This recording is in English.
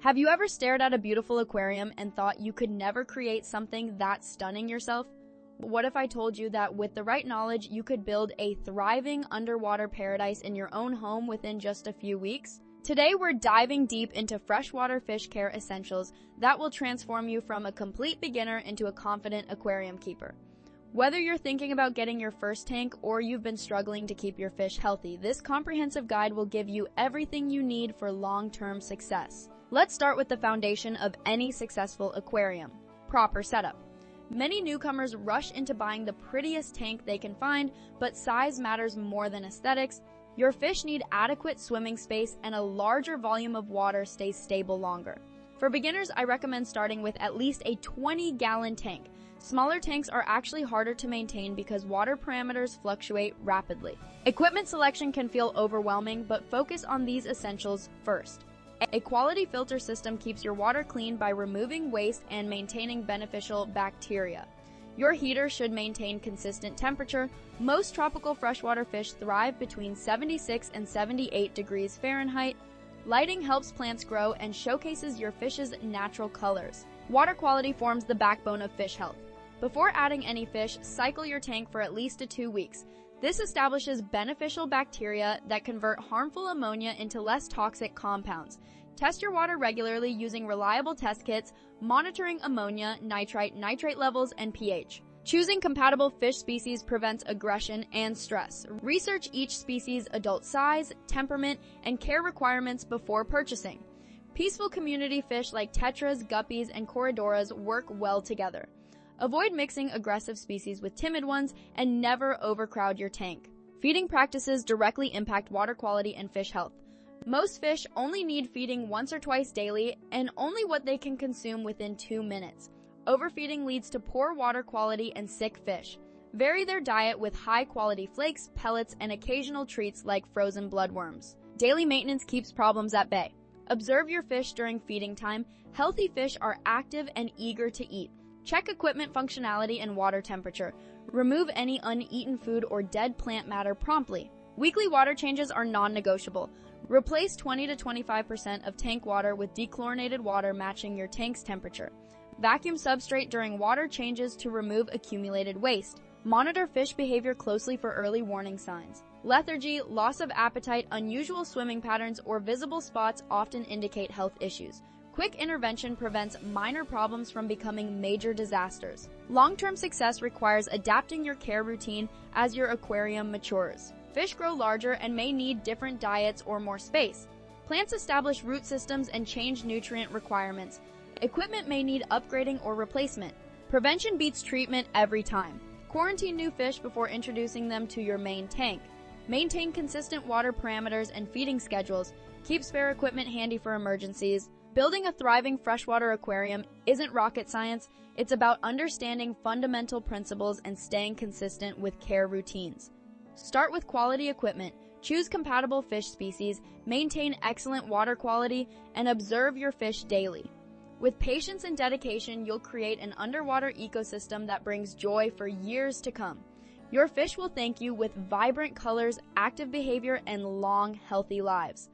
Have you ever stared at a beautiful aquarium and thought you could never create something that stunning yourself? What if I told you that with the right knowledge, you could build a thriving underwater paradise in your own home within just a few weeks? Today, we're diving deep into freshwater fish care essentials that will transform you from a complete beginner into a confident aquarium keeper. Whether you're thinking about getting your first tank or you've been struggling to keep your fish healthy, this comprehensive guide will give you everything you need for long-term success. Let's start with the foundation of any successful aquarium: proper setup. Many newcomers rush into buying the prettiest tank they can find, but size matters more than aesthetics. Your fish need adequate swimming space, and a larger volume of water stays stable longer. For beginners, I recommend starting with at least a 20-gallon tank. Smaller tanks are actually harder to maintain because water parameters fluctuate rapidly. Equipment selection can feel overwhelming, but focus on these essentials first. A quality filter system keeps your water clean by removing waste and maintaining beneficial bacteria. Your heater should maintain consistent temperature. Most tropical freshwater fish thrive between 76 and 78 degrees Fahrenheit. Lighting helps plants grow and showcases your fish's natural colors. Water quality forms the backbone of fish health. Before adding any fish, cycle your tank for at least 2 weeks. This establishes beneficial bacteria that convert harmful ammonia into less toxic compounds. Test your water regularly using reliable test kits, monitoring ammonia, nitrate levels, and pH. Choosing compatible fish species prevents aggression and stress. Research each species' adult size, temperament, and care requirements before purchasing. Peaceful community fish like tetras, guppies, and corydoras work well together. Avoid mixing aggressive species with timid ones and never overcrowd your tank. Feeding practices directly impact water quality and fish health. Most fish only need feeding once or twice daily, and only what they can consume within 2 minutes. Overfeeding leads to poor water quality and sick fish. Vary their diet with high-quality flakes, pellets, and occasional treats like frozen bloodworms. Daily maintenance keeps problems at bay. Observe your fish during feeding time. Healthy fish are active and eager to eat. Check equipment functionality and water temperature. Remove any uneaten food or dead plant matter promptly. Weekly water changes are non-negotiable. Replace 20 to 25% of tank water with dechlorinated water matching your tank's temperature. Vacuum substrate during water changes to remove accumulated waste. Monitor fish behavior closely for early warning signs. Lethargy, loss of appetite, unusual swimming patterns, or visible spots often indicate health issues. Quick intervention prevents minor problems from becoming major disasters. Long-term success requires adapting your care routine as your aquarium matures. Fish grow larger and may need different diets or more space. Plants establish root systems and change nutrient requirements. Equipment may need upgrading or replacement. Prevention beats treatment every time. Quarantine new fish before introducing them to your main tank. Maintain consistent water parameters and feeding schedules. Keep spare equipment handy for emergencies. Building a thriving freshwater aquarium isn't rocket science. It's about understanding fundamental principles and staying consistent with care routines. Start with quality equipment, choose compatible fish species, maintain excellent water quality, and observe your fish daily. With patience and dedication, you'll create an underwater ecosystem that brings joy for years to come. Your fish will thank you with vibrant colors, active behavior, and long, healthy lives.